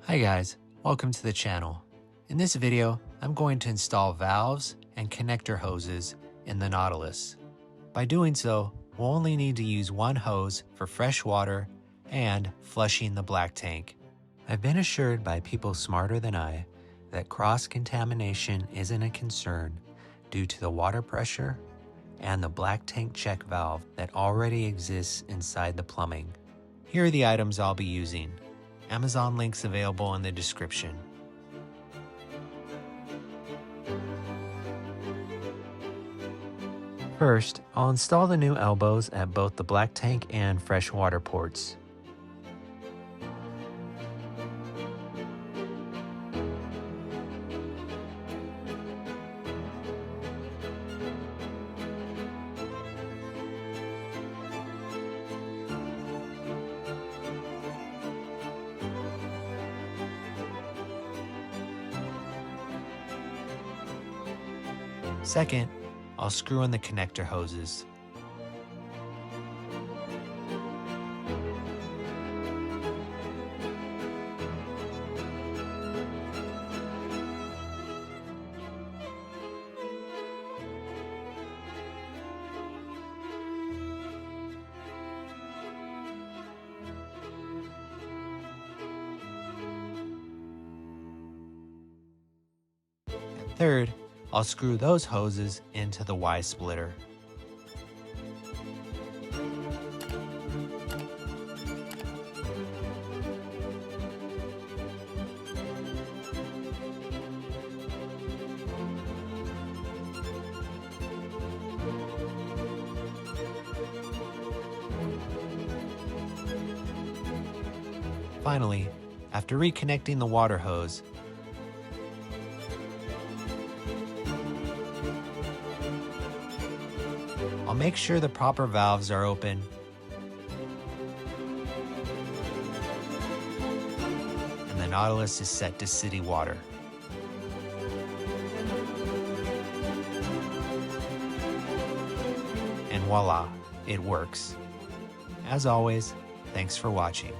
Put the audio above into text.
Hi guys, welcome to the channel. In this video, I'm going to install valves and connector hoses in the Nautilus. By doing so, we'll only need to use one hose for fresh water and flushing the black tank. I've been assured by people smarter than I that cross-contamination isn't a concern due to the water pressure and the black tank check valve that already exists inside the plumbing. Here are the items I'll be using. Amazon links available in the description. First, I'll install the new elbows at both the black tank and freshwater ports. Second, I'll screw in the connector hoses. And third, I'll screw those hoses into the Y splitter. Finally, after reconnecting the water hose, I'll make sure the proper valves are open and the Nautilus is set to city water. And voila, it works. As always, thanks for watching.